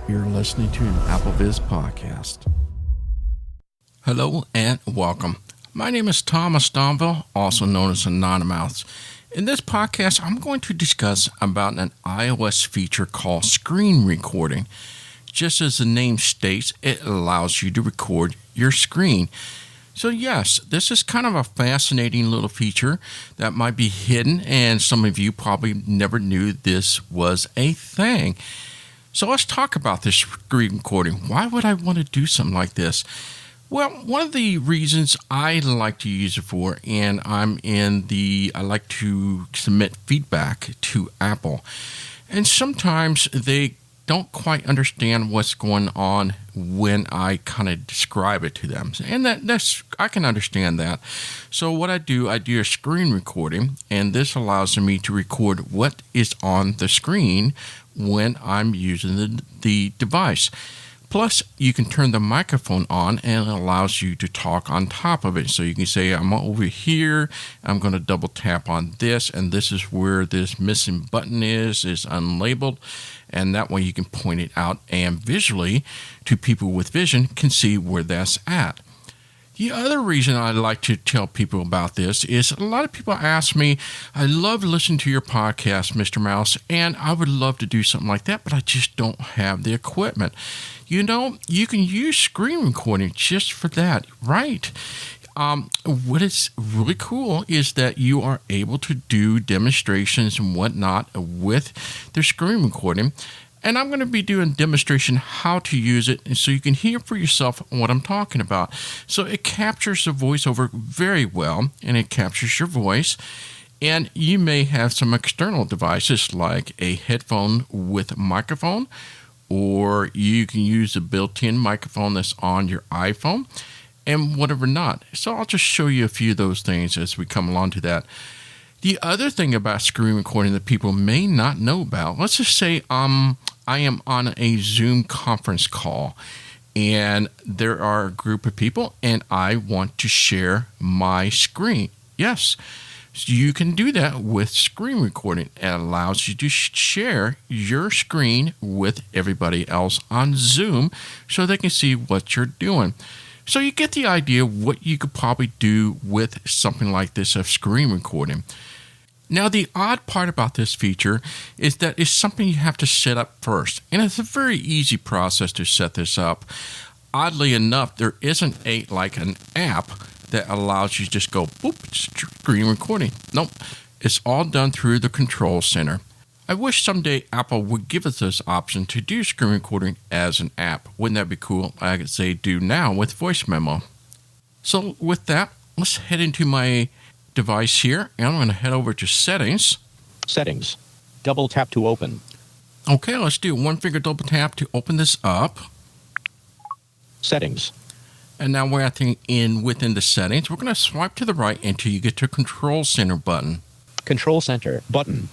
You're listening to an AppleViz podcast. Hello and welcome. My name is Thomas Domville, also known as Anonymous. In this podcast, I'm going to discuss about an iOS feature called screen recording. Just as the name states, it allows you to record your screen. So yes, this is kind of a fascinating little feature that might be hidden, and some of you probably never knew this was a thing. So let's talk about this screen recording. Why would I want to do something like this? Well, one of the reasons I like to use it for, and I like to submit feedback to Apple. And sometimes they don't quite understand what's going on when I kind of describe it to them. And I can understand that. So what I do a screen recording, and this allows me to record what is on the screen when I'm using the device. Plus, you can turn the microphone on and it allows you to talk on top of it. So you can say, I'm over here, I'm going to double tap on this, and this is where this missing button is unlabeled. And that way you can point it out, and visually, to people with vision, can see where that's at. The other reason I like to tell people about this is a lot of people ask me, I love listening to your podcast, Mr. Mouse, and I would love to do something like that, but I just don't have the equipment. You know, you can use screen recording just for that, right? What is really cool is that you are able to do demonstrations and whatnot with the screen recording. And I'm going to be doing a demonstration how to use it, and so you can hear for yourself what I'm talking about. So it captures the voiceover very well, and it captures your voice. And you may have some external devices like a headphone with a microphone, or you can use a built-in microphone that's on your iPhone, and whatever not. So I'll just show you a few of those things as we come along to that. The other thing about screen recording that people may not know about, let's just say I am on a Zoom conference call, and there are a group of people, and I want to share my screen. Yes, so you can do that with screen recording. It allows you to share your screen with everybody else on Zoom so they can see what you're doing. So you get the idea of what you could probably do with something like this of screen recording. Now, the odd part about this feature is that it's something you have to set up first. And it's a very easy process to set this up. Oddly enough, there isn't an app that allows you to just go, boop, screen recording. Nope, it's all done through the control center. I wish someday Apple would give us this option to do screen recording as an app. Wouldn't that be cool? Like they do now with voice memo. So with that, let's head into my device here, and I'm going to head over to settings. Settings. Double tap to open. Okay, let's do one finger double tap to open this up. Settings. And now we're within the settings. We're going to swipe to the right until you get to Control Center button. Control Center button.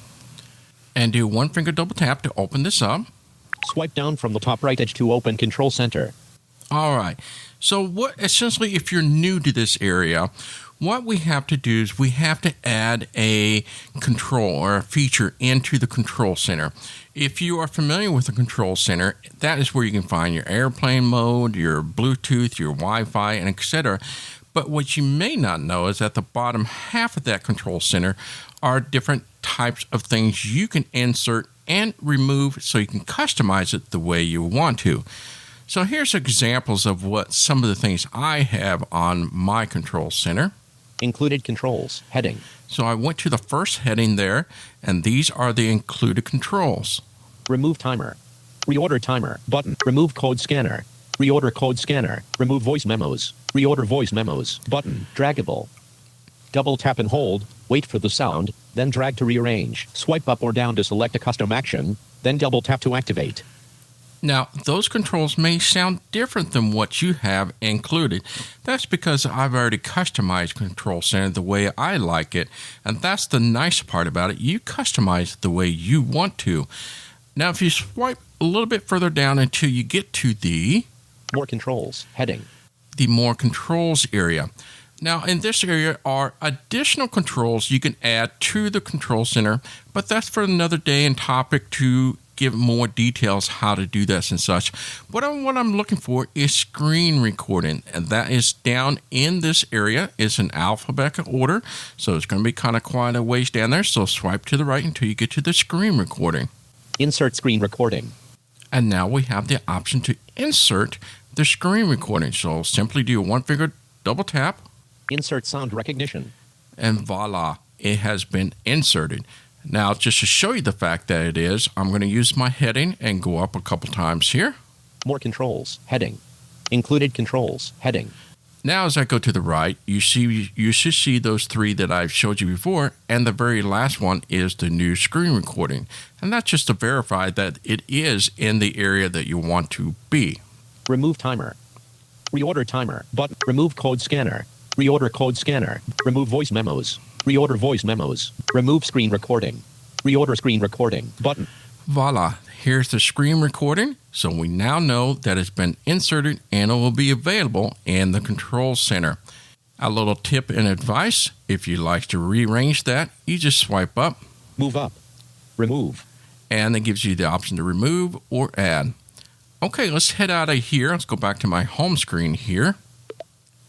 And do one finger double tap to open this up. Swipe down from the top right edge to open Control Center. All right. So essentially, if you're new to this area, what we have to do is we have to add a control or a feature into the control center. If you are familiar with the control center, that is where you can find your airplane mode, your Bluetooth, your Wi-Fi, and etc. But what you may not know is at the bottom half of that control center are different types of things you can insert and remove so you can customize it the way you want to. So here's examples of what some of the things I have on my control center. Included controls heading. So I went to the first heading there, and these are the included controls. Remove timer. Reorder timer button. Remove code scanner. Reorder code scanner. Remove voice memos. Reorder voice memos button. Draggable. Double tap and hold. Wait for the sound. Then drag to rearrange. Swipe up or down to select a custom action. Then double tap to activate. Now, those controls may sound different than what you have included. That's because I've already customized Control Center the way I like it, and that's the nice part about it. You customize it the way you want to. Now, if you swipe a little bit further down until you get to the More controls heading. The More Controls area. Now, in this area are additional controls you can add to the Control Center, but that's for another day and topic to give more details how to do this and such. What I'm looking for is screen recording, and that is down in this area. It's in alphabetical order, so it's going to be kind of quite a ways down there. So swipe to the right until you get to the screen recording. Insert screen recording. And now we have the option to insert the screen recording. So simply do a one-finger double tap. Insert sound recognition. And voila, it has been inserted. Now, just to show you the fact that it is, I'm going to use my heading and go up a couple times here. More controls. Heading. Included controls. Heading. Now, as I go to the right, you should see those three that I've showed you before, and the very last one is the new screen recording. And that's just to verify that it is in the area that you want to be. Remove timer. Reorder timer. Button. Remove code scanner. Reorder code scanner. Remove voice memos. Reorder voice memos. Remove screen recording. Reorder screen recording. Button. Voila. Here's the screen recording, so we now know that it's been inserted and it will be available in the control center. A little tip and advice, if you'd like to rearrange that, you just swipe up. Move up. Remove. And it gives you the option to remove or add. Okay, let's head out of here. Let's go back to my home screen here.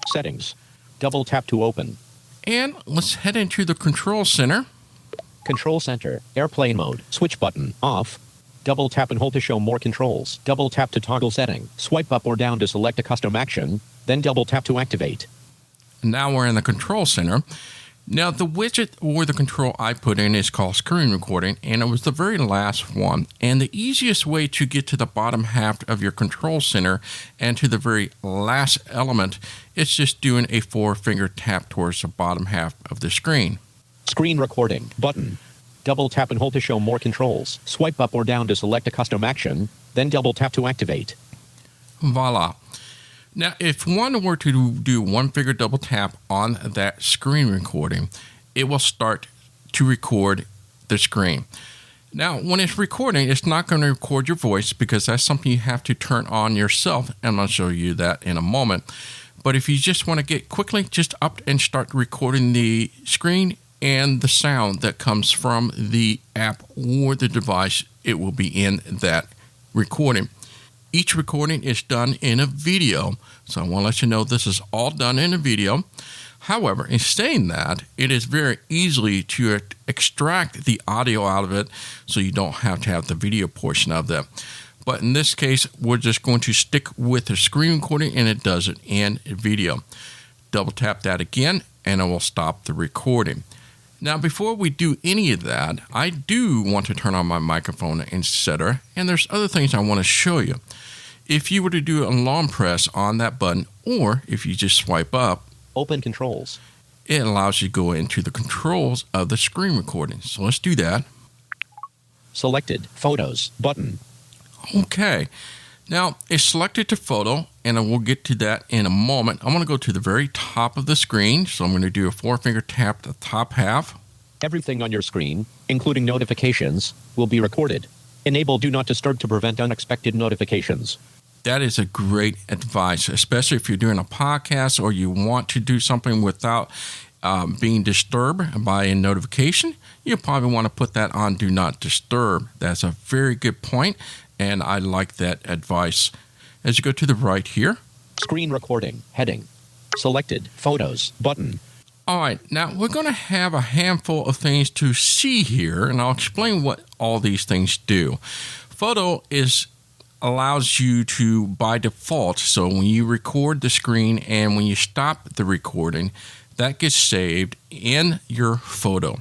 Settings. Double tap to open. And let's head into the control center. Control center. Airplane mode. Switch button. Off. Double tap and hold to show more controls. Double tap to toggle setting. Swipe up or down to select a custom action. Then double tap to activate. Now we're in the control center. Now the widget or the control I put in is called screen recording, and it was the very last one. And the easiest way to get to the bottom half of your control center and to the very last element is just doing a 4-finger tap towards the bottom half of the screen. Screen recording button. Double tap and hold to show more controls. Swipe up or down to select a custom action, then double tap to activate. Voila. Now, if one were to do 1-finger double tap on that screen recording, it will start to record the screen. Now, when it's recording, it's not going to record your voice because that's something you have to turn on yourself, and I'll show you that in a moment. But if you just want to get quickly, just up and start recording the screen and the sound that comes from the app or the device, it will be in that recording. Each recording is done in a video, so I want to let you know this is all done in a video. However, in saying that, it is very easy to extract the audio out of it so you don't have to have the video portion of that. But in this case, we're just going to stick with the screen recording, and it does it in video. Double tap that again, and it will stop the recording. Now, before we do any of that, I do want to turn on my microphone, etc., and there's other things I want to show you. If you were to do a long press on that button, or if you just swipe up, open controls. It allows you to go into the controls of the screen recording. So let's do that. Selected photos button. Okay. Now, it's selected to photo, and I will get to that in a moment. I'm going to go to the very top of the screen, so I'm going to do a 4-finger tap to the top half. Everything on your screen, including notifications, will be recorded. Enable Do Not Disturb to prevent unexpected notifications. That is a great advice, especially if you're doing a podcast or you want to do something without being disturbed by a notification. You probably want to put that on Do Not Disturb. That's a very good point. And I like that advice. As you go to the right here. Screen recording, heading. Selected, photos, button. All right, now we're going to have a handful of things to see here, and I'll explain what all these things do. Photo allows you to, by default, so when you record the screen and when you stop the recording, that gets saved in your photo.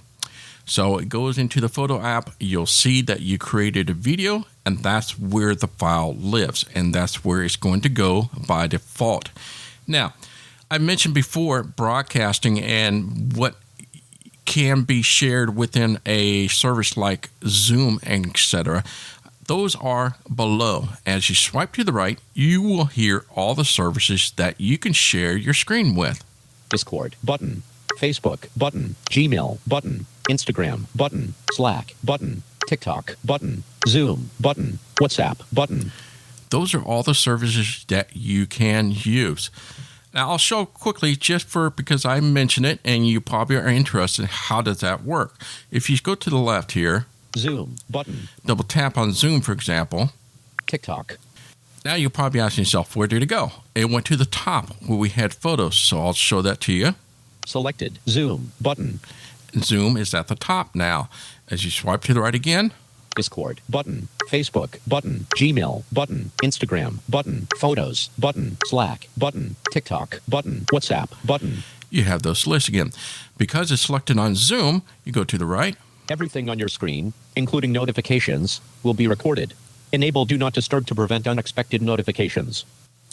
So it goes into the photo app, you'll see that you created a video, and that's where the file lives, and that's where it's going to go by default. Now, I mentioned before broadcasting and what can be shared within a service like Zoom, etc. Those are below. As you swipe to the right, you will hear all the services that you can share your screen with. Discord button, Facebook button, Gmail button, Instagram button, Slack button, TikTok button, Zoom button, WhatsApp button. Those are all the services that you can use. Now, I'll show quickly because I mentioned it and you probably are interested, how does that work? If you go to the left here. Zoom button. Double tap on Zoom, for example. TikTok. Now you're probably asking yourself, where did it go? It went to the top where we had photos, so I'll show that to you. Selected. Zoom button. Zoom is at the top now. As you swipe to the right again, Discord button. Facebook button. Gmail button. Instagram button. Photos button. Slack button. TikTok button. WhatsApp button. you have those lists again. Because it's selected on Zoom, you go to the right. Everything on your screen, including notifications, will be recorded. Enable Do Not Disturb to prevent unexpected notifications.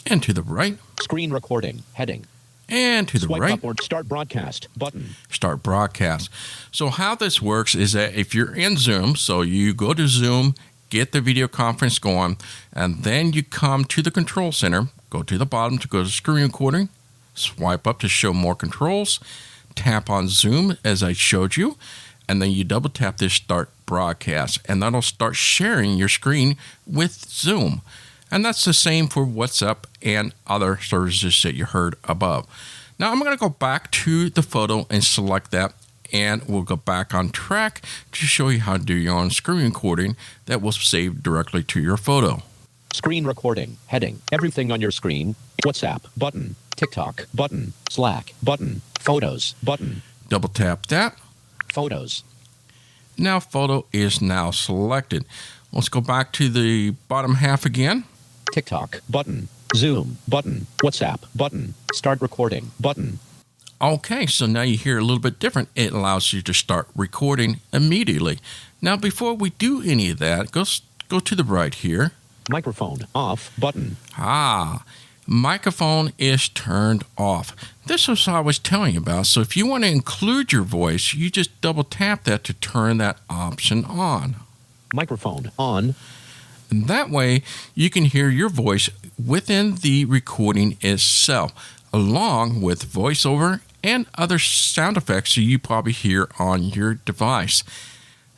And to the right. Screen recording heading. And to the Swipe right. upward. Start broadcast button. Start broadcast. So how this works is that if you're in Zoom, so you go to Zoom, get the video conference going, and then you come to the control center, go to the bottom to go to screen recording, swipe up to show more controls, tap on Zoom as I showed you, and then you double tap this start broadcast, and that'll start sharing your screen with Zoom. And that's the same for WhatsApp and other services that you heard above. Now I'm going to go back to the photo and select that, and we'll go back on track to show you how to do your own screen recording that will save directly to your photo. Screen recording heading. Everything on your screen. WhatsApp button. TikTok button. Slack button. Photos button. Double tap that. Photos. Now photo is now selected. Let's go back to the bottom half again. TikTok button. Zoom button. WhatsApp button. Start recording button. Okay, so now you hear a little bit different. It allows you to start recording immediately. Now before we do any of that, go to the right here. Microphone off button. Microphone is turned off. This is what I was telling you about. So if you want to include your voice, you just double tap that to turn that option on. Microphone on. And that way you can hear your voice within the recording itself, along with voiceover and other sound effects that you probably hear on your device.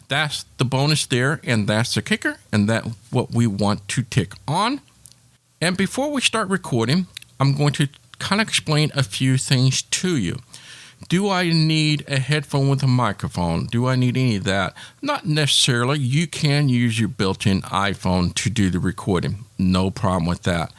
That's the bonus there, and that's the kicker, and that's what we want to tick on. And before we start recording, I'm going to kind of explain a few things to you. Do I need a headphone with a microphone? Do I need any of that? Not necessarily. You can use your built-in iPhone to do the recording. No problem with that.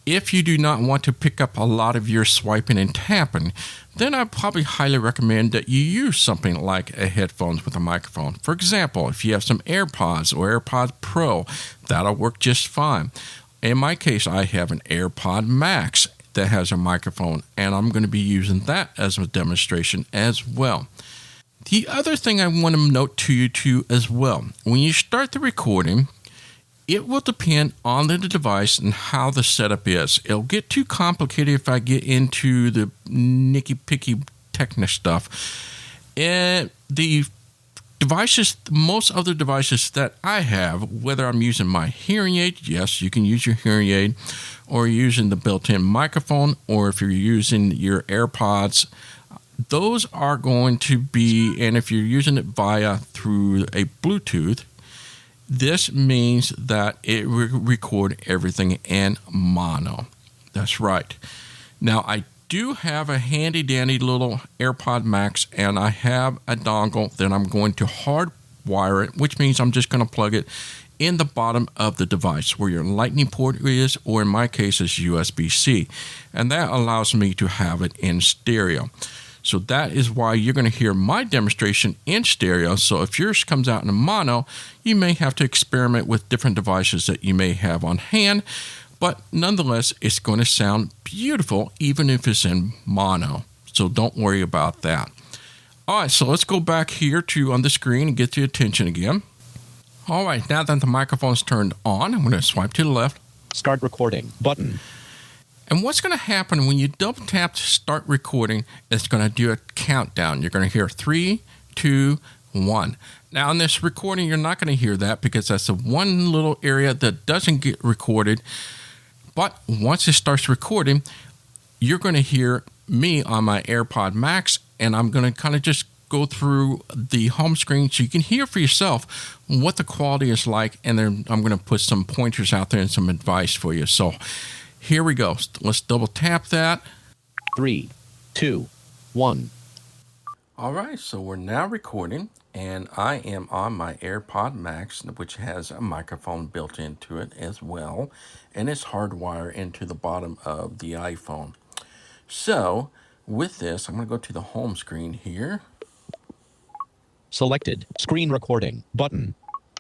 If you do not want to pick up a lot of your swiping and tapping, then I probably highly recommend that you use something like a headphones with a microphone. For example, if you have some AirPods or AirPods Pro, that'll work just fine. In my case, I have an AirPod Max that has a microphone, and I'm going to be using that as a demonstration as well. The other thing I want to note to you too as well, when you start the recording, it will depend on the device and how the setup is. It'll get too complicated if I get into the nicky-picky technical stuff. And the devices, most other devices that I have, whether I'm using my hearing aid, yes, you can use your hearing aid, or using the built-in microphone, or if you're using your AirPods, those are going to be, and if you're using it through a Bluetooth, this means that it will record everything in mono. That's right. Now, I do have a handy-dandy little AirPod Max, and I have a dongle that I'm going to hardwire it, which means I'm just going to plug it in the bottom of the device where your lightning port is, or in my case, it's USB-C. And that allows me to have it in stereo. So that is why you're going to hear my demonstration in stereo. So if yours comes out in mono, you may have to experiment with different devices that you may have on hand. But nonetheless, it's going to sound beautiful even if it's in mono. So don't worry about that. All right, so let's go back here to on the screen and get your attention again. All right, now that the microphone's turned on, I'm going to swipe to the left. Start recording button. And what's going to happen when you double tap to start recording, it's going to do a countdown. You're going to hear 3, 2, 1. Now, in this recording, you're not going to hear that because that's the one little area that doesn't get recorded. But once it starts recording, you're going to hear me on my AirPod Max, and I'm going to kind of just go through the home screen so you can hear for yourself what the quality is like, and then I'm going to put some pointers out there and some advice for you. So here we go. Let's double tap that. 3, 2, 1. All right, so we're now recording, and I am on my AirPod Max, which has a microphone built into it as well, and it's hardwired into the bottom of the iPhone. So, with this, I'm going to go to the home screen here. Selected. Screen recording. Button.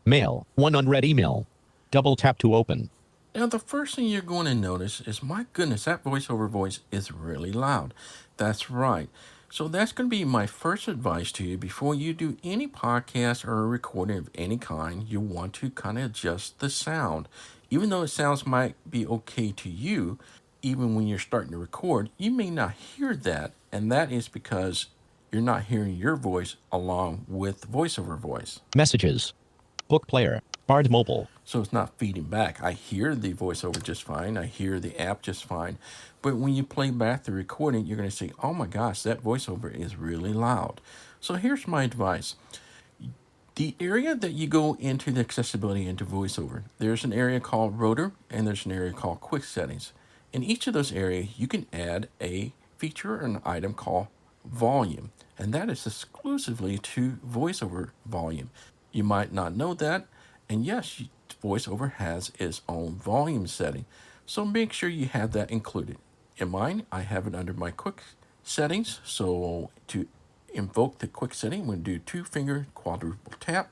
Mail. One unread email. Double tap to open. Now, the first thing you're going to notice is, my goodness, that voiceover voice is really loud. That's right. So that's going to be my first advice to you. Before you do any podcast or recording of any kind, you want to kind of adjust the sound. Even though it sounds might be okay to you, even when you're starting to record, you may not hear that. And that is because you're not hearing your voice along with voiceover voice. Messages. Book player. Bard mobile. So it's not feeding back. I hear the voiceover just fine. I hear the app just fine. But when you play back the recording, you're going to say, oh my gosh, that voiceover is really loud. So here's my advice. The area that you go into the accessibility into voiceover, there's an area called rotor and there's an area called quick settings. In each of those areas, you can add a feature or an item called volume. And that is exclusively to voiceover volume. You might not know that. And yes, VoiceOver has its own volume setting. So make sure you have that included. In mine, I have it under my quick settings. So to invoke the quick setting, I'm going to do 2-finger quadruple tap.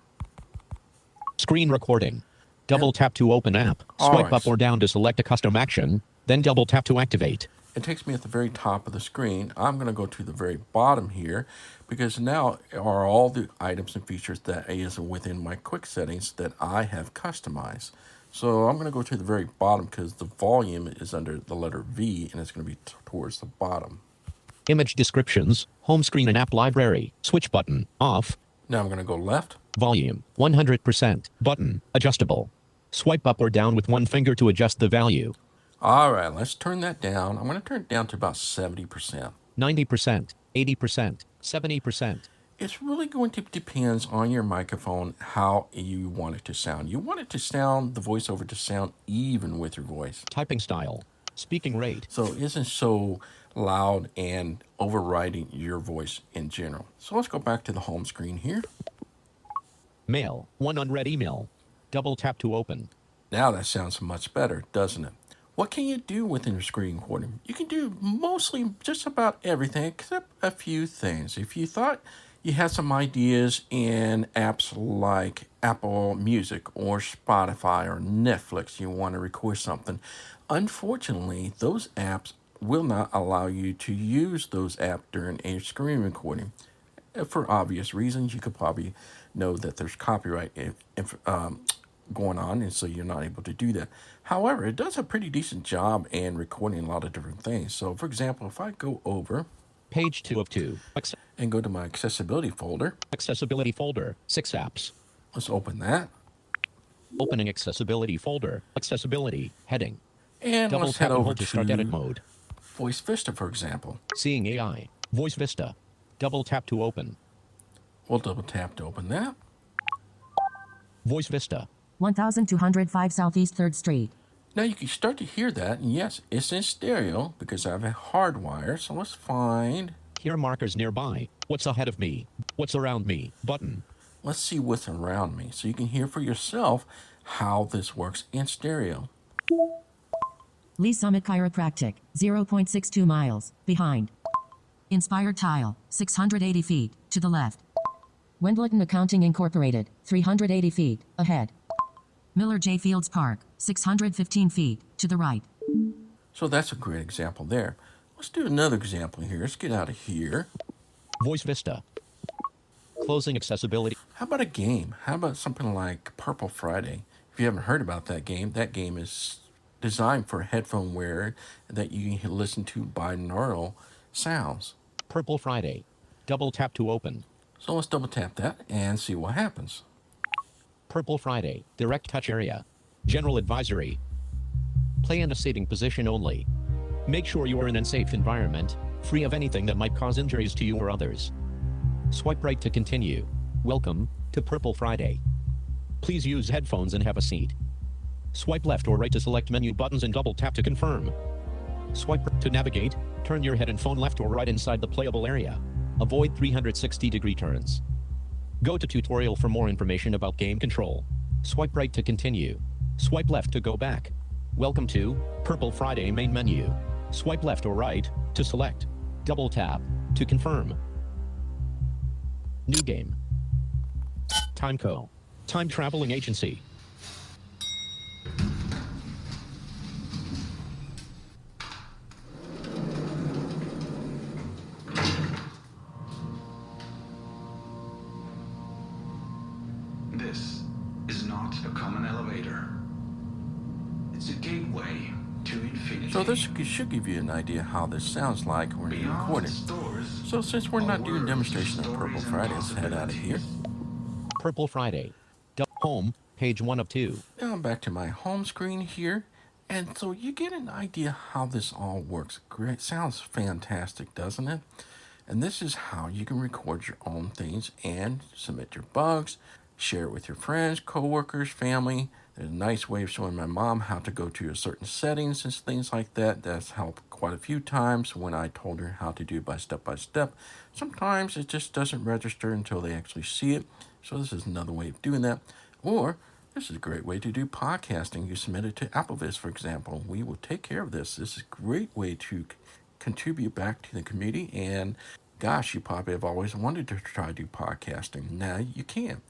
Screen recording. Double tap to open app. Swipe up or down to select a custom action. Then double tap to activate. It takes me at the very top of the screen. I'm going to go to the very bottom here because now are all the items and features that is within my quick settings that I have customized. So I'm going to go to the very bottom because the volume is under the letter V and it's going to be towards the bottom. Image descriptions, home screen and app library, switch button, off. Now I'm going to go left. Volume, 100%, button, adjustable. Swipe up or down with one finger to adjust the value. All right, let's turn that down. I'm going to turn it down to about 70%. 90%, 80%, 70%. It's really going to depend on your microphone how you want it to sound. You want it to sound, the voiceover to sound even with your voice. Typing style, speaking rate. So it isn't so loud and overriding your voice in general. So let's go back to the home screen here. Mail, one unread email. Double tap to open. Now that sounds much better, doesn't it? What can you do within your screen recording? You can do mostly just about everything except a few things. If you thought you had some ideas in apps like Apple Music or Spotify or Netflix, you want to record something, unfortunately, those apps will not allow you to use those apps during a screen recording. For obvious reasons, you could probably know that there's copyright going on, and so you're not able to do that. However, it does a pretty decent job in recording a lot of different things. So, for example, if I go over page 2 of 2 and go to my accessibility folder, 6 apps. Let's open that. Opening accessibility folder, accessibility, heading. And Double let's tap head and over hold to start edit to mode. Voice Vista, for example. Seeing AI, Voice Vista. Double tap to open. We'll double tap to open that. Voice Vista. 1205 Southeast 3rd Street. Now you can start to hear that, and yes, it's in stereo because I have a hardwire. So let's find. Here markers nearby. What's ahead of me? What's around me? Button. Let's see what's around me, so you can hear for yourself how this works in stereo. Lee Summit Chiropractic, 0.62 miles, behind. Inspired Tile, 680 feet, to the left. Wendleton Accounting Incorporated, 380 feet, ahead. Miller J. Fields Park, 615 feet, to the right. So that's a great example there. Let's do another example here. Let's get out of here. Voice Vista. Closing accessibility. How about a game? How about something like Purple Friday? If you haven't heard about that game is designed for headphone wear that you can listen to binaural sounds. Purple Friday. Double tap to open. So let's double tap that and see what happens. Purple Friday. Direct touch area. General advisory. Play in a sitting position only. Make sure you are in a safe environment, free of anything that might cause injuries to you or others. Swipe right to continue. Welcome to Purple Friday. Please use headphones and have a seat. Swipe left or right to select menu buttons and double tap to confirm. Swipe right to navigate. Turn your head and phone left or right inside the playable area. Avoid 360-degree turns. Go to tutorial for more information about game control. Swipe right to continue. Swipe left to go back. Welcome to Purple Friday main menu. Swipe left or right to select. Double tap to confirm. New game. Timeco. Time traveling agency. This is not a common elevator. It's a gateway to infinity. So this should give you an idea how this sounds like when you're Beyond recording. stores, So since we're not doing a demonstration of Purple stories, and Friday, let's head out of here. Purple Friday. Home, page 1 of 2. Now I'm back to my home screen here. And so you get an idea how this all works. Great, sounds fantastic, doesn't it? And this is how you can record your own things and submit your bugs, share it with your friends, coworkers, family. There's a nice way of showing my mom how to go to certain settings and things like that. That's helped quite a few times when I told her how to do it by step. Sometimes it just doesn't register until they actually see it. So this is another way of doing that. Or this is a great way to do podcasting. You submit it to iPadOS, for example. We will take care of this. This is a great way to contribute back to the community. And gosh, you probably have always wanted to try to do podcasting. Now you can.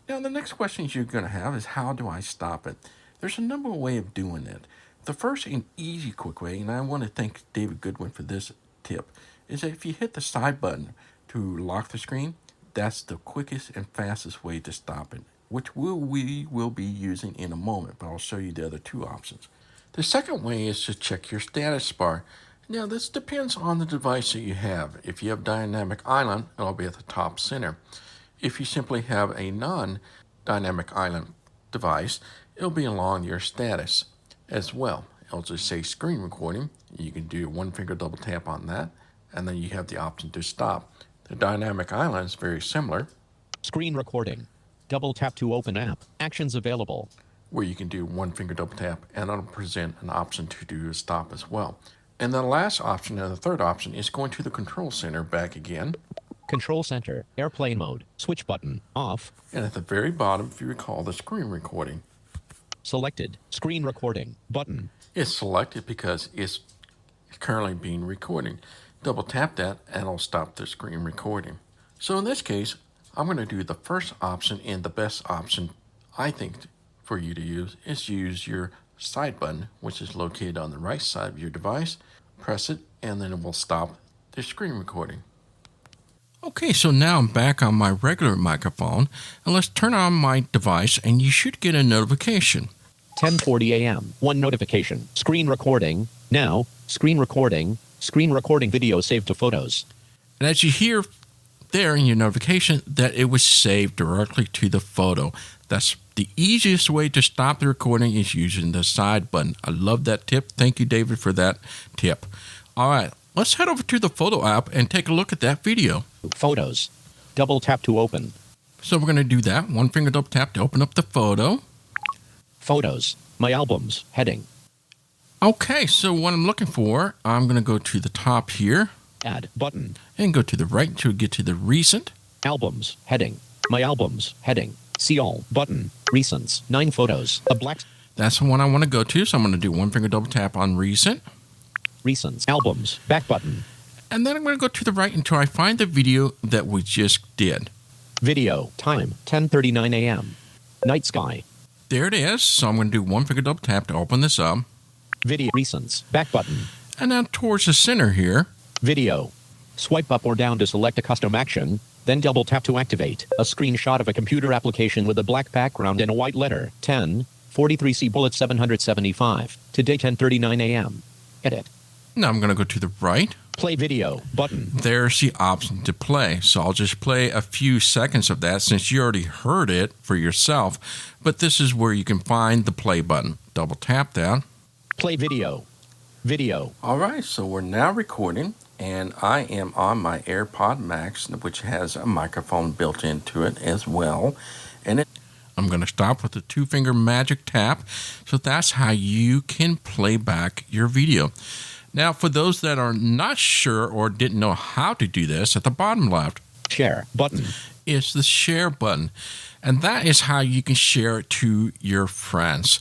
Now, the next questions you're going to have is, how do I stop it? There's a number of ways of doing it. The first and easy, quick way, and I want to thank David Goodwin for this tip, is that if you hit the side button to lock the screen, that's the quickest and fastest way to stop it, which we will be using in a moment, but I'll show you the other two options. The second way is to check your status bar. Now, this depends on the device that you have. If you have Dynamic Island, it'll be at the top center. If you simply have a non-Dynamic Island device, it'll be along your status as well. It'll just say screen recording. You can do one finger double tap on that, and then you have the option to stop. The Dynamic Island is very similar, Screen recording. Double tap to open app. Actions available. where you can do one finger double tap, and it'll present an option to do a stop as well. And the last option, and the third option, is going to the control center back again. Control center. Airplane mode. Switch button. Off. And at the very bottom, if you recall, the screen recording Selected. Screen recording. Button. is selected because it's currently being recorded. Double tap that and it'll stop the screen recording. So in this case, I'm going to do the first option, and the best option I think for you to use your side button, which is located on the right side of your device. Press it and then it will stop the screen recording. Okay, so now I'm back on my regular microphone, and let's turn on my device and you should get a notification. 10:40 a.m. One notification. Screen recording. Now. Screen recording. Screen recording video saved to photos. And as you hear there in your notification, that it was saved directly to the photo. That's the easiest way to stop the recording, is using the side button. I love that tip. Thank you, David, for that tip. All right, let's head over to the photo app and take a look at that video. Photos. Double tap to open. So we're going to do that. One finger double tap to open up the photo. Photos. My albums. Heading. Okay, so what I'm looking for, I'm going to go to the top here Add. Button. and go to the right to get to the recent. Albums. Heading. My albums. Heading. See all. Button. Recents. 9 photos. A black. That's the one I want to go to, so I'm going to do one finger double tap on recent. Recents. Albums. Back button. And then I'm going to go to the right until I find the video that we just did. Video. Time. 10:39 a.m. Night sky. There it is. So I'm going to do one finger double tap to open this up. Video. Recents. Back button. And now towards the center here. Video. Swipe up or down to select a custom action, then double tap to activate. A screenshot of a computer application with a black background and a white letter. 10:43 bullet 775. Today 10:39 a.m. Edit. Now I'm going to go to the right. Play video. Button. There's the option to play. So I'll just play a few seconds of that since you already heard it for yourself. But this is where you can find the play button. Double tap that. Play video. Video. All right, so we're now recording, and I am on my AirPod Max, which has a microphone built into it as well. And I'm going to stop with the 2-finger magic tap. So that's how you can play back your video. Now, for those that are not sure or didn't know how to do this, at the bottom left, Share. Button. is the share button. And that is how you can share it to your friends.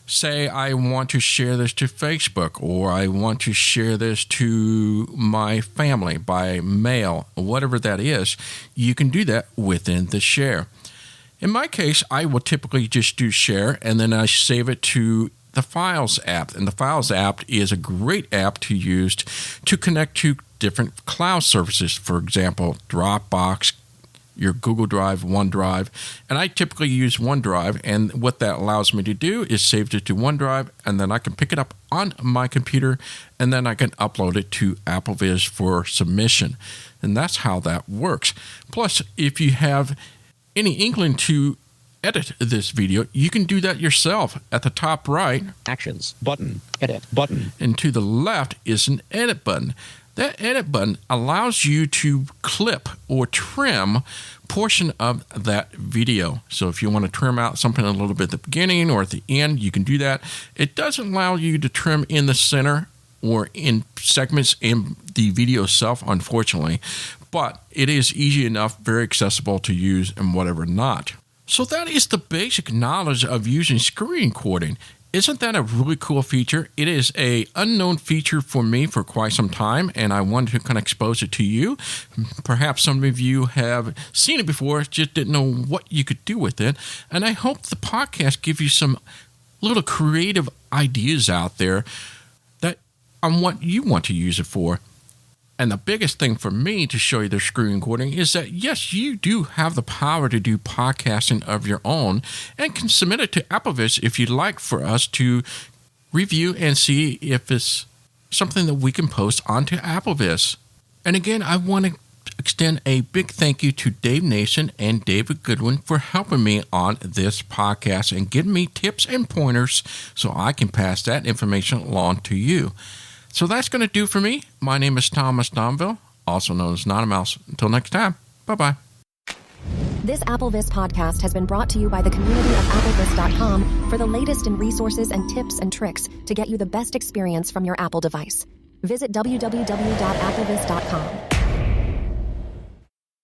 Say I want to share this to Facebook, or I want to share this to my family by mail, whatever that is, you can do that within the share. In my case, I will typically just do share, and then I save it to the Files app. And the Files app is a great app to use to connect to different cloud services. For example, Dropbox, your Google Drive, OneDrive, and I typically use OneDrive, and what that allows me to do is save it to OneDrive, and then I can pick it up on my computer, and then I can upload it to AppleVis for submission, and that's how that works. Plus, if you have any inkling to edit this video, you can do that yourself. At the top right, Actions button, edit button, and to the left is an edit button. That edit button allows you to clip or trim portion of that video. So if you want to trim out something a little bit at the beginning or at the end, you can do that. It doesn't allow you to trim in the center or in segments in the video itself, unfortunately, but it is easy enough, very accessible to use and whatever not. So that is the basic knowledge of using screen recording. Isn't that a really cool feature? It is an unknown feature for me for quite some time, and I wanted to kind of expose it to you. Perhaps some of you have seen it before, just didn't know what you could do with it. And I hope the podcast gives you some little creative ideas out there that on what you want to use it for. And the biggest thing for me to show you the screen recording is that, yes, you do have the power to do podcasting of your own and can submit it to AppleVis if you'd like for us to review and see if it's something that we can post onto AppleVis. And again, I want to extend a big thank you to Dave Nason and David Goodwin for helping me on this podcast and giving me tips and pointers so I can pass that information along to you. So that's going to do for me. My name is Thomas Domville, also known as Mouse. Until next time, bye-bye. This AppleVis podcast has been brought to you by the community of AppleVis.com for the latest in resources and tips and tricks to get you the best experience from your Apple device. Visit www.applevis.com.